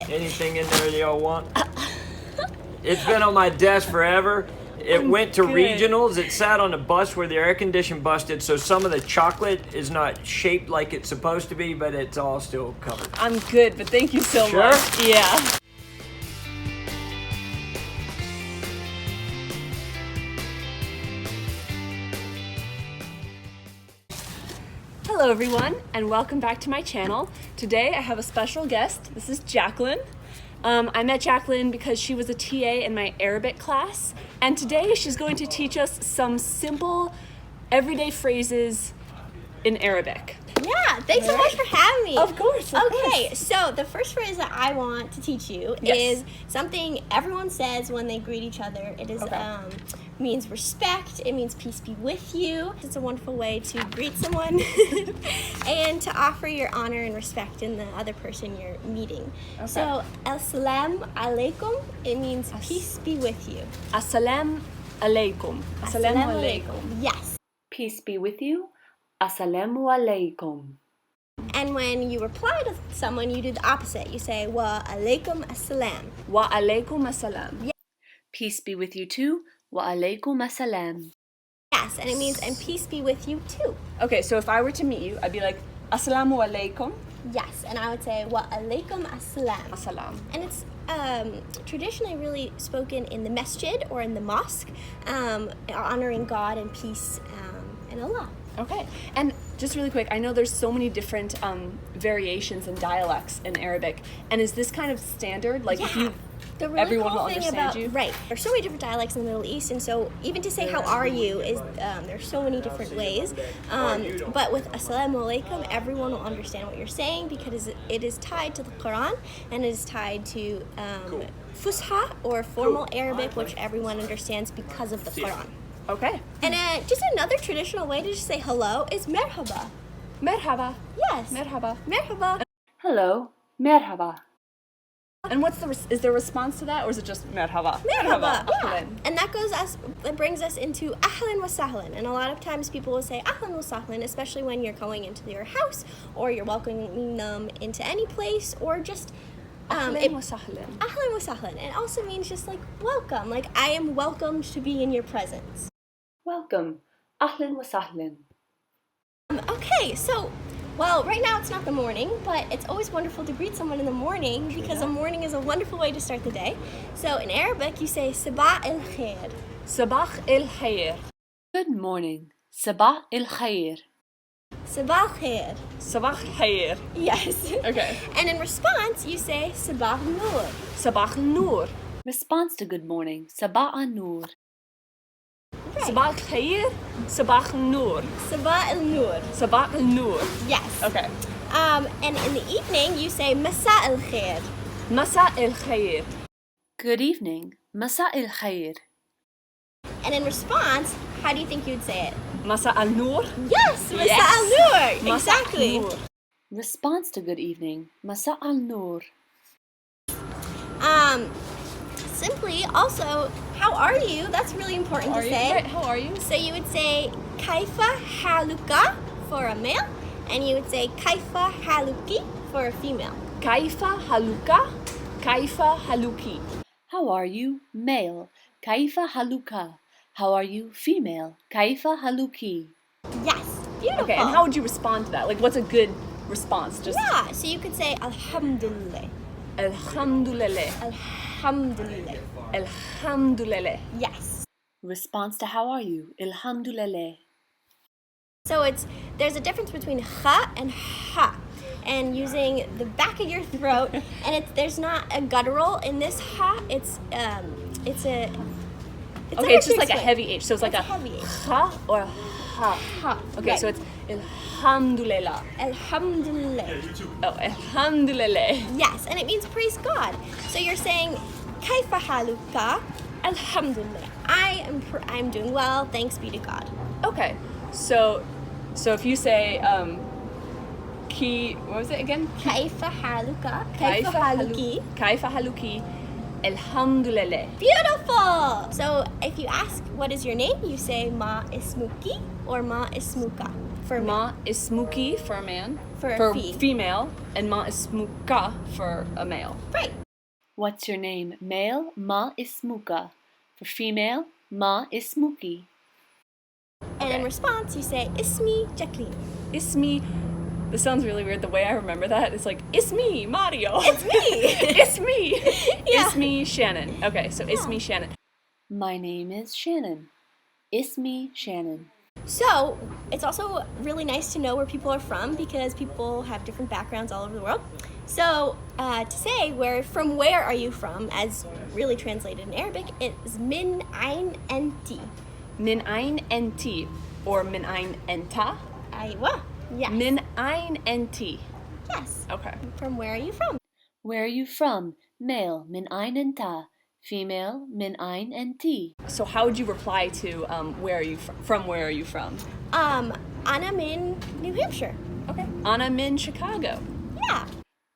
anything in there y'all want? It's been on my desk forever. It went to regionals. It sat on a bus where the air condition busted, so some of the chocolate is not shaped like it's supposed to be, but it's all still covered. I'm good, but thank you so much. Yeah. Hello everyone, and welcome back to my channel. Today I have a special guest. This is Jacqueline. I met Jacqueline because she was a TA in my Arabic class, and today she's going to teach us some simple everyday phrases in Arabic. Yeah, thanks so much for having me. Of course. Okay, so the first phrase that I want to teach you is something everyone says when they greet each other. It is means respect. It means peace be with you. It's a wonderful way to greet someone and to offer your honor and respect in the other person you're meeting. Okay. So, السلام عليكم, it means peace be with you. السلام عليكم. السلام عليكم. Yes. Peace be with you. Assalamu alaikum. And when you reply to someone, you do the opposite. You say, wa alaikum assalam. Wa alaikum assalam. Yeah. Peace be with you too. Wa alaikum assalam. Yes, and it means, and peace be with you too. Okay, so if I were to meet you, I'd be like, Assalamu alaikum. Yes, and I would say, wa alaikum assalam. Assalam. And it's traditionally really spoken in the masjid or in the mosque, honoring God and peace and Allah. Okay, and just really quick, I know there's so many different variations and dialects in Arabic, and is this kind of standard? Like, if you, the really everyone cool will thing understand you? Right, there's so many different dialects in the Middle East, and so even to say how are you is, there's so many different ways, but with Assalamu alaikum, everyone will understand what you're saying because it is tied to the Quran, and it is tied to Fusha, or formal Arabic, which everyone understands because of the Quran. Okay. And just another traditional way to just say hello is merhaba. Merhaba. Yes. Merhaba. Merhaba. Hello. Merhaba. And what's is there a response to that, or is it just merhaba? Merhaba. Ahlan. Yeah. And that brings us into ahlan wa sahlan. And a lot of times people will say ahlan wa sahlan, especially when you're going into your house or you're welcoming them into any place, or just Ahlan wa sahlan. Ahlan wa sahlan. It also means just like welcome. Like I am welcomed to be in your presence. Welcome. Ahlan wa sahlan. Okay, so, well, right now it's not the morning, but it's always wonderful to greet someone in the morning because the morning is a wonderful way to start the day. So in Arabic, you say sabah el khair. Sabah el khair. Good morning. Sabah el khair. Sabah khair. Sabah khair. Yes. Okay. And in response, you say sabah noor. Sabah noor. Response to good morning. Sabah noor. Right. Sabah khair. Sabah noor. Sabah el noor. Sabah el noor. Yes. Okay. And in the evening, you say masa el khair. Masa el khair. Good evening. Masa el khair. And in response, how do you think you would say it? Masa al noor. Yes, masa al noor. Masa Exactly. al-noor. Response to good evening. Masa al noor. Simply, also, how are you? That's really important to say. Right. How are you? So you would say kaifa haluka for a male, and you would say kaifa haluki for a female. Kaifa haluka. Kaifa haluki. How are you? Male. Kaifa haluka. How are you? Female. Kaifa haluki. Yes, beautiful. Okay, and how would you respond to that? Like, what's a good response? Just Yeah, so you could say alhamdulillah. Alhamdulillah. Alhamdulillah. Alhamdulillah. Yes. Response to how are you? Alhamdulillah. So there's a difference between ha and ha, and using the back of your throat, and there's not a guttural in this ha. It's Okay, it's just like a heavy H. So it's like a heavy H. ha or ha. Ha. Okay, right. so it's Alhamdulillah. Alhamdulillah. Oh, Alhamdulillah. Yes, and it means praise God. So you're saying kaifa haluka? Alhamdulillah. I'm doing well. Thanks be to God. Okay, so if you say what was it again? Kaifa haluka? Kaifa haluki? Kaifa haluki? Alhamdulillah. Beautiful! So if you ask what is your name, you say ma ismuki or ma ismuka for Ma ismuki for a man. for fee. female, and ma ismuka for a male. Right. What's your name? Male, ma ismuka. For female, ma ismuki. And in response, you say, Ismi Jacqueline. Ismi. This sounds really weird. The way I remember that, it's like, it's me, Mario. It's me. It's me. Yeah. It's me, Shannon. Okay, so it's Yeah. me, Shannon. My name is Shannon. It's me, Shannon. So, it's also really nice to know where people are from because people have different backgrounds all over the world. So, to say from where are you from, as really translated in Arabic, is min ain enti. Min ain enti, or min ain enta. Aywa. Yes. Min ain enti. Yes. Okay. From where are you from? Where are you from? Male, min ain enta. Female, min ain enti. So how would you reply to where are you from? Where are you from? Ana min New Hampshire. Okay. Ana min Chicago. Yeah.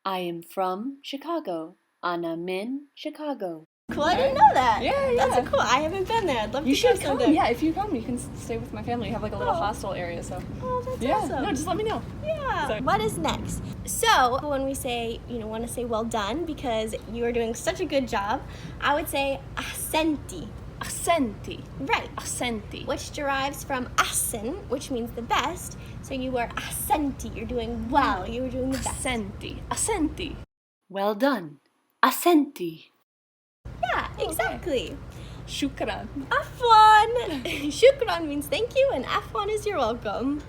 I am from Chicago. Ana min Chicago. Cool. I didn't know that. Yeah, That's yeah. cool. I haven't been there. I'd love You to go should come. someday. Yeah, if you come, you can stay with my family. You have like a little Oh. hostel area, so. Oh, that's Yeah. awesome. No, just let me know. Yeah. So- What is next? So when we say, want to say well done because you are doing such a good job, I would say ahsenti. Accenti. Right. Accenti. Which derives from ahsen, which means the best. So you are ahsenti. You're doing well. You were doing the best. Accenti. Accenti. Well done. Accenti. Yeah, exactly. Shukran. Afwan. Shukran means thank you, and afwan is you're welcome.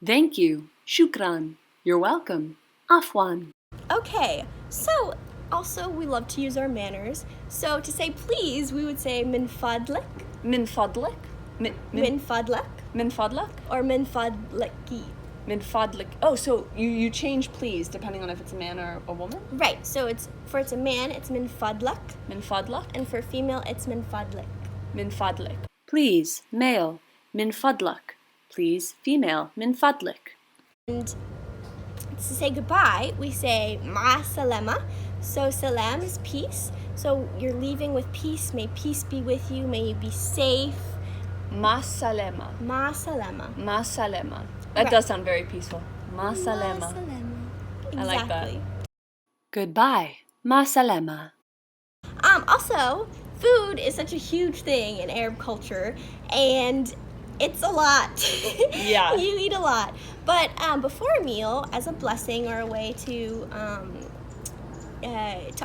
Thank you. Shukran. You're welcome. Afwan. Okay, so also we love to use our manners. So to say please, we would say min fadlik, Min fadlik. min fadlak, Min fadlak. or min fadlaki. Min fadlik. Oh, so you change please depending on if it's a man or a woman? Right, so it's a man, it's min fadlak, Min fadlak. and for female, it's min fadlik. Min fadlik. Please, male. Min fadlak. Please, female. Min fadlik. And to say goodbye, we say ma salama. So salam is peace. So you're leaving with peace. May peace be with you. May you be safe. Ma salema. Ma salama. Ma salema. That Right. does sound very peaceful. Ma salema. Exactly. I like that. Goodbye. Ma salema. Also, food is such a huge thing in Arab culture, and it's a lot. Yeah. You eat a lot. But before a meal, as a blessing or a way to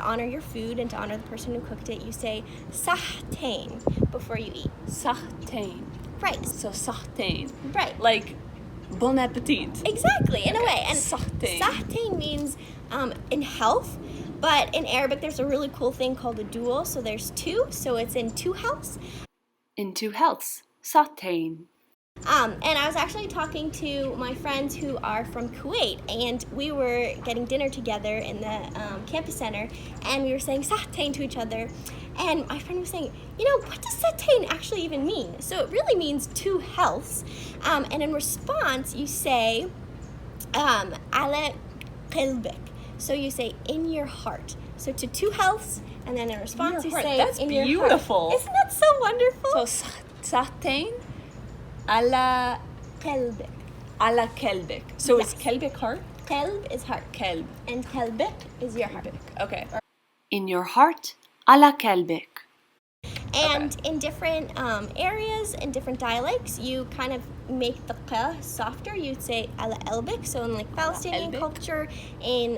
honor your food and to honor the person who cooked it, you say sahtain before you eat. Sahtain. Right. So sahtain. Right. Like bon appetit. Exactly, in a way. And Sahtain. sahtain means in health, but in Arabic there's a really cool thing called a dual. So there's two, so it's in two healths. In two healths. Sahtain. And I was actually talking to my friends who are from Kuwait, and we were getting dinner together in the campus center, and we were saying sahtain to each other. And my friend was saying, what does sahtain actually even mean? So it really means two healths. And in response, you say, ala qalbik. So you say, in your heart. So to two healths, and then in response, you heart. say, That's in your beautiful. heart. Isn't that so wonderful? So sahtain ala qalbik. ala kelbik. So Yes. is kelbik heart? Qalb is heart. Kelb. And qalbik is your heart. Okay. In your heart, ala kelbik. And in different areas and different dialects, you kind of make the q softer. You'd say ala elbik. So in like Palestinian elbik. culture, in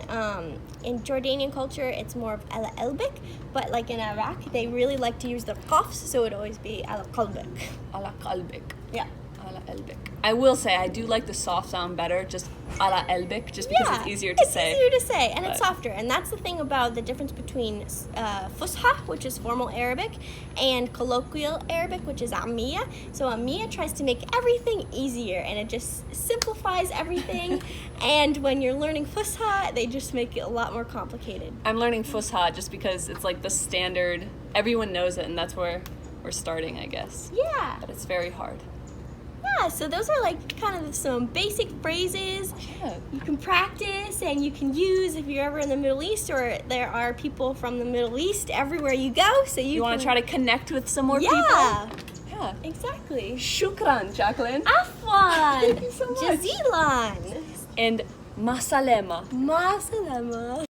Jordanian culture, it's more of ala elbik. But like in Iraq, they really like to use the qafs, so it'd always be ala qalbik. Ala qalbik. Yeah. Ala elbik. I will say I do like the soft sound better, just ala elbik, just because it's easier to say. It's easier to say, and it's But- softer. And that's the thing about the difference between Fusha, which is formal Arabic, and colloquial Arabic, which is Ammiya. So Ammiya tries to make everything easier, and it just simplifies everything. And when you're learning Fusha, they just make it a lot more complicated. I'm learning Fusha just because it's like the standard, everyone knows it, and that's where we're starting, I guess. Yeah. But it's very hard. Yeah, so those are like kind of some basic phrases Yeah. you can practice and you can use if you're ever in the Middle East, or there are people from the Middle East everywhere you go, so you You want can to try to connect with some more Yeah, people? Yeah. exactly. Shukran, Jacqueline. Afwan! Thank you so much. Jazilan! And Masalema. Masalama.